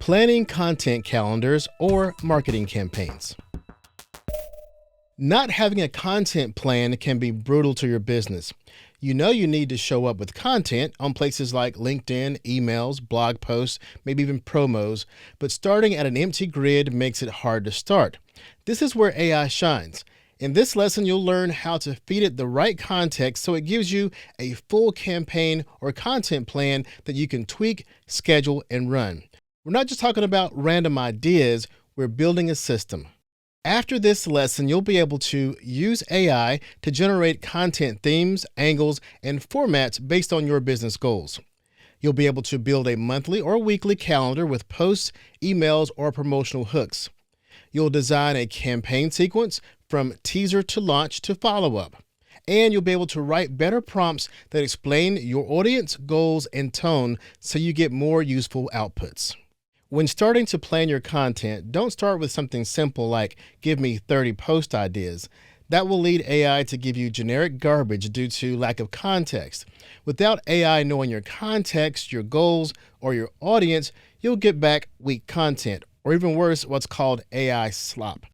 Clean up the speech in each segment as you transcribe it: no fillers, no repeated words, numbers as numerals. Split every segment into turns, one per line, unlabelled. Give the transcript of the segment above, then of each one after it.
Planning content calendars or marketing campaigns. Not having a content plan can be brutal to your business. You know you need to show up with content on places like LinkedIn, emails, blog posts, maybe even promos, but starting at an empty grid makes it hard to start. This is where AI shines. In this lesson, you'll learn how to feed it the right context so it gives you a full campaign or content plan that you can tweak, schedule, and run. We're not just talking about random ideas, we're building a system. After this lesson, you'll be able to use AI to generate content themes, angles, and formats based on your business goals. You'll be able to build a monthly or weekly calendar with posts, emails, or promotional hooks. You'll design a campaign sequence from teaser to launch to follow-up. And you'll be able to write better prompts that explain your audience, goals, and tone so you get more useful outputs. When starting to plan your content, don't start with something simple like, give me 30 post ideas. That will lead AI to give you generic garbage due to lack of context. Without AI knowing your context, your goals, or your audience, you'll get back weak content, or even worse, what's called AI slop.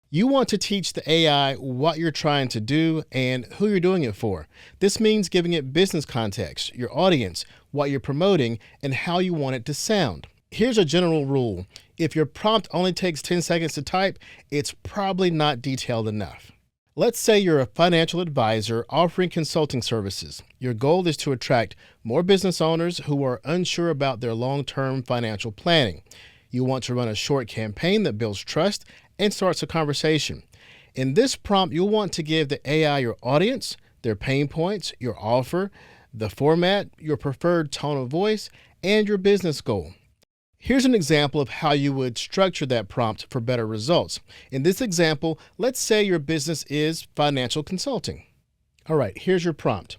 You want to teach the AI what you're trying to do and who you're doing it for. This means giving it business context, your audience, what you're promoting, and how you want it to sound. Here's a general rule. If your prompt only takes 10 seconds to type, it's probably not detailed enough. Let's say you're a financial advisor offering consulting services. Your goal is to attract more business owners who are unsure about their long-term financial planning. You want to run a short campaign that builds trust and starts a conversation. In this prompt, you'll want to give the AI your audience, their pain points, your offer, the format, your preferred tone of voice, and your business goal. Here's an example of how you would structure that prompt for better results. In this example, let's say your business is financial consulting. All right, here's your prompt.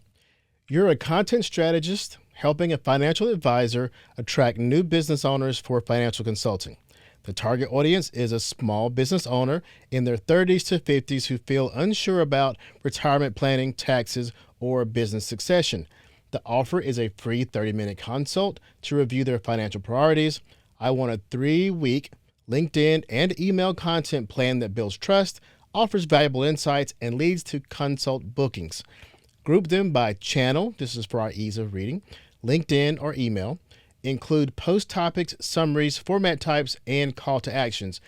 You're a content strategist helping a financial advisor attract new business owners for financial consulting. The target audience is a small business owner in their 30s to 50s who feel unsure about retirement planning, taxes, or business succession. The offer is a free 30-minute consult to review their financial priorities. I want a 3-week LinkedIn and email content plan that builds trust, offers valuable insights, and leads to consult bookings. Group them by channel. This is for our ease of reading. LinkedIn or email. Include post topics, summaries, format types, and call to actions.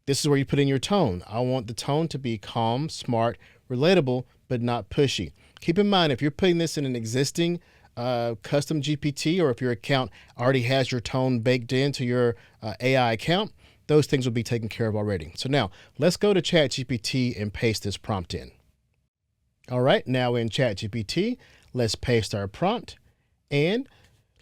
This is where you put in your tone. I want the tone to be calm, smart, relatable, but not pushy. Keep in mind, if you're putting this in an existing custom GPT, or if your account already has your tone baked into your AI account, those things will be taken care of already. So now let's go to ChatGPT and paste this prompt in. All right, now in ChatGPT, let's paste our prompt and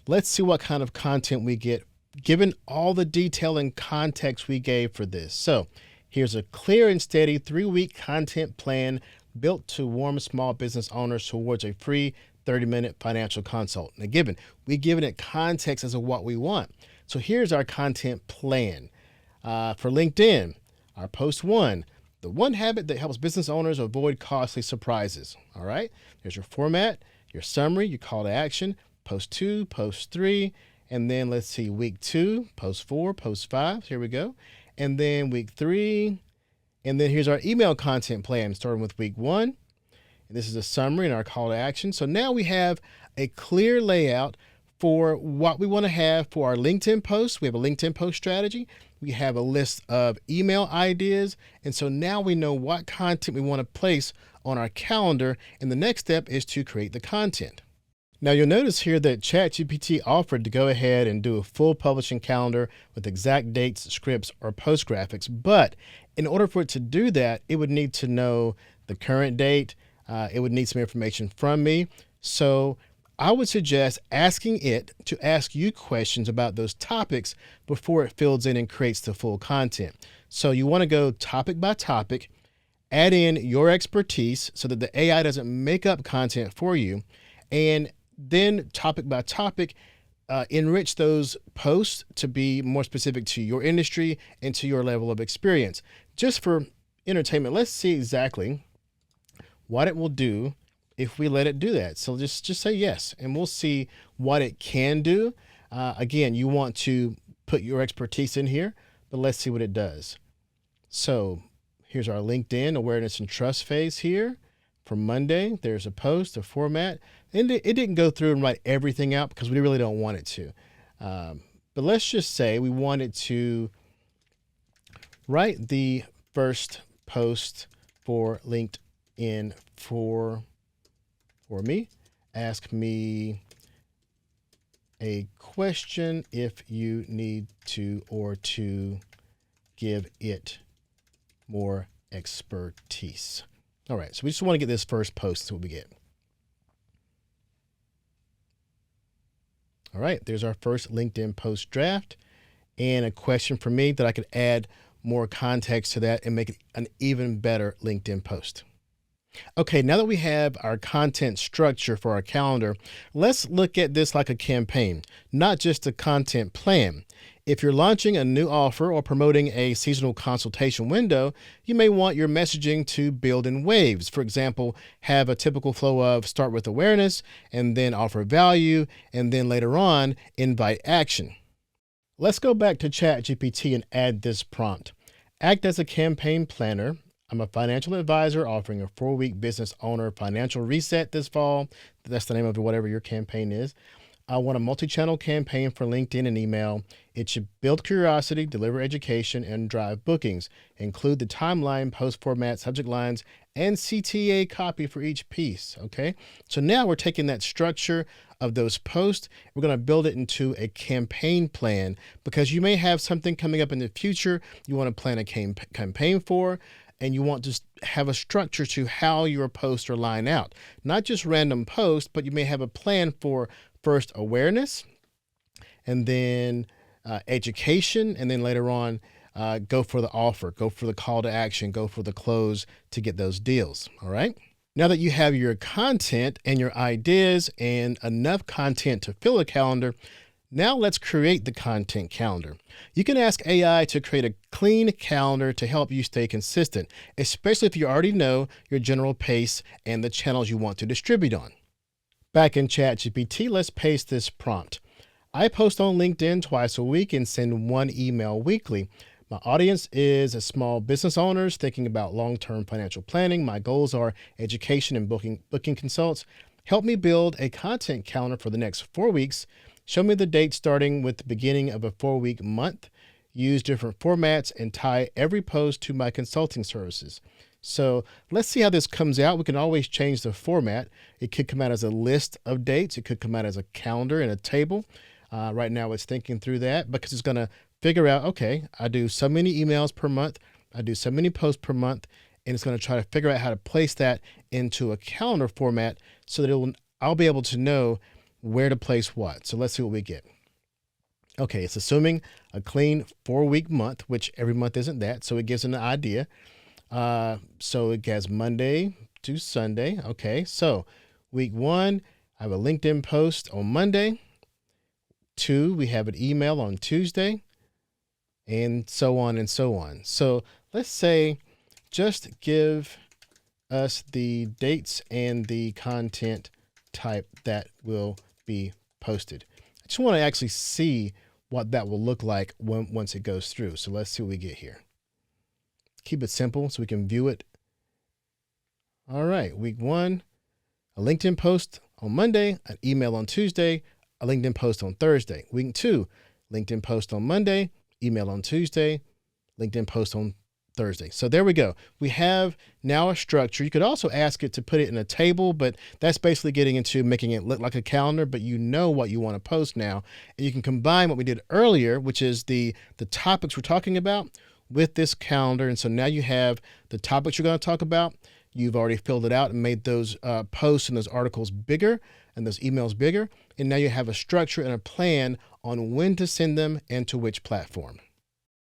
let's see what kind of content we get given all the detail and context we gave for this. So here's a clear and steady 3-week content plan built to warm small business owners towards a free 30-minute financial consult. Now, we've given it context as to what we want. So here's our content plan. For LinkedIn, our post 1, the one habit that helps business owners avoid costly surprises. All right, there's your format, your summary, your call to action, post 2, post 3, and then let's see, week 2, post 4, post 5, here we go. And then week 3, and then here's our email content plan, starting with week 1. And this is a summary and our call to action. So now we have a clear layout for what we want to have for our LinkedIn posts. We have a LinkedIn post strategy. We have a list of email ideas. And so now we know what content we want to place on our calendar. And the next step is to create the content. Now you'll notice here that ChatGPT offered to go ahead and do a full publishing calendar with exact dates, scripts, or post graphics. But in order for it to do that, it would need to know the current date. It would need some information from me. So I would suggest asking it to ask you questions about those topics before it fills in and creates the full content. So you want to go topic by topic, add in your expertise so that the AI doesn't make up content for you, and then topic by topic, enrich those posts to be more specific to your industry and to your level of experience. Just for entertainment, let's see exactly what it will do if we let it do that. So just say yes, and we'll see what it can do. Again, you want to put your expertise in here, but let's see what it does. So here's our LinkedIn awareness and trust phase here. For Monday, there's a post, a format, and it didn't go through and write everything out because we really don't want it to. But let's just say we wanted to write the first post for LinkedIn for me. Ask me a question if you need to, or to give it more expertise. All right, so we just want to get this first post, so what we get. All right, there's our first LinkedIn post draft, and a question for me that I could add more context to that and make it an even better LinkedIn post. Okay, now that we have our content structure for our calendar, let's look at this like a campaign, not just a content plan. If you're launching a new offer or promoting a seasonal consultation window, you may want your messaging to build in waves. For example, have a typical flow of start with awareness and then offer value, and then later on, invite action. Let's go back to ChatGPT and add this prompt. Act as a campaign planner. I'm a financial advisor offering a 4-week business owner financial reset this fall. That's the name of whatever your campaign is. I want a multi-channel campaign for LinkedIn and email. It should build curiosity, deliver education, and drive bookings. Include the timeline, post format, subject lines, and CTA copy for each piece. Okay, so now we're taking that structure of those posts. We're going to build it into a campaign plan, because you may have something coming up in the future you want to plan a campaign for, and you want to have a structure to how your posts are lined out. Not just random posts, but you may have a plan for first awareness, and then education, and then later on go for the offer, go for the call to action, go for the close to get those deals. All right. Now that you have your content and your ideas and enough content to fill a calendar, now let's create the content calendar. You can ask AI to create a clean calendar to help you stay consistent, especially if you already know your general pace and the channels you want to distribute on. Back in ChatGPT, let's paste this prompt. I post on LinkedIn twice a week and send 1 email weekly. My audience is small business owners thinking about long-term financial planning. My goals are education and booking consults. Help me build a content calendar for the next 4 weeks. Show me the date starting with the beginning of a 4-week month. Use different formats and tie every post to my consulting services. So let's see how this comes out. We can always change the format. It could come out as a list of dates. It could come out as a calendar and a table. Right now it's thinking through that, because it's going to figure out, okay, I do so many emails per month. I do so many posts per month, and it's going to try to figure out how to place that into a calendar format so that I'll be able to know where to place what. So let's see what we get. Okay, it's assuming a clean 4-week month, which every month isn't that. So it gives an idea. So it has Monday to Sunday. Okay, so week 1, I have a LinkedIn post on Monday. 2, we have an email on Tuesday, and so on and so on. So let's say just give us the dates and the content type that will be posted. I just want to actually see what that will look like once it goes through. So let's see what we get here. Keep it simple so we can view it. All right, week 1, a LinkedIn post on Monday, an email on Tuesday, a LinkedIn post on Thursday. Week 2, LinkedIn post on Monday, email on Tuesday, LinkedIn post on Thursday. So there we go. We have now a structure. You could also ask it to put it in a table, but that's basically getting into making it look like a calendar, but you know what you want to post now. And you can combine what we did earlier, which is the topics we're talking about, with this calendar. And so now you have the topics you're going to talk about. You've already filled it out and made those posts and those articles bigger and those emails bigger. And now you have a structure and a plan on when to send them and to which platform.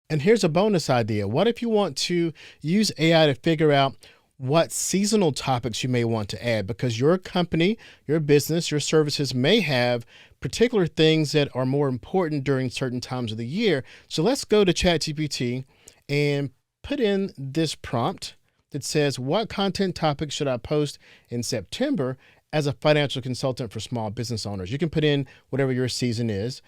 And here's a bonus idea. What if you want to use AI to figure out what seasonal topics you may want to add? Because your company, your business, your services may have particular things that are more important during certain times of the year. So let's go to ChatGPT and put in this prompt that says, what content topics should I post in September? as a financial consultant for small business owners. You can put in whatever your season is,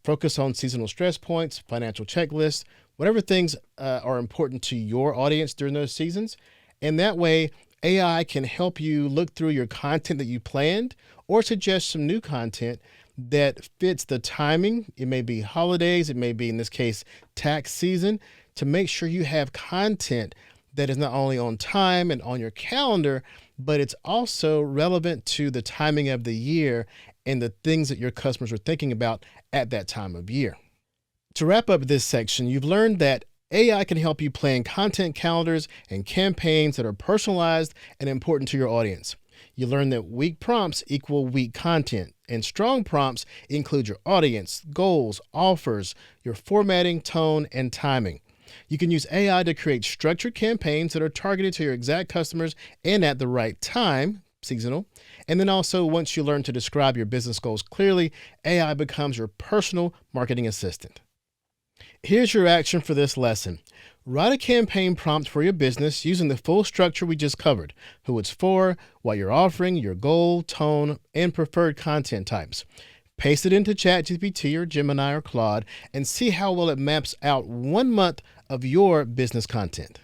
focus on seasonal stress points, financial checklists, whatever things are important to your audience during those seasons. And that way, AI can help you look through your content that you planned or suggest some new content that fits the timing. It may be holidays, it may be, in this case, tax season, to make sure you have content that is not only on time and on your calendar, but it's also relevant to the timing of the year and the things that your customers are thinking about at that time of year. To wrap up this section, you've learned that AI can help you plan content calendars and campaigns that are personalized and important to your audience. You learned that weak prompts equal weak content, and strong prompts include your audience, goals, offers, your formatting, tone, and timing. You can use AI to create structured campaigns that are targeted to your exact customers and at the right time, seasonal. And then also, once you learn to describe your business goals clearly, AI becomes your personal marketing assistant. Here's your action for this lesson. Write a campaign prompt for your business using the full structure we just covered: who it's for, what you're offering, your goal, tone, and preferred content types. Paste it into ChatGPT or Gemini or Claude and see how well it maps out 1 month of your business content.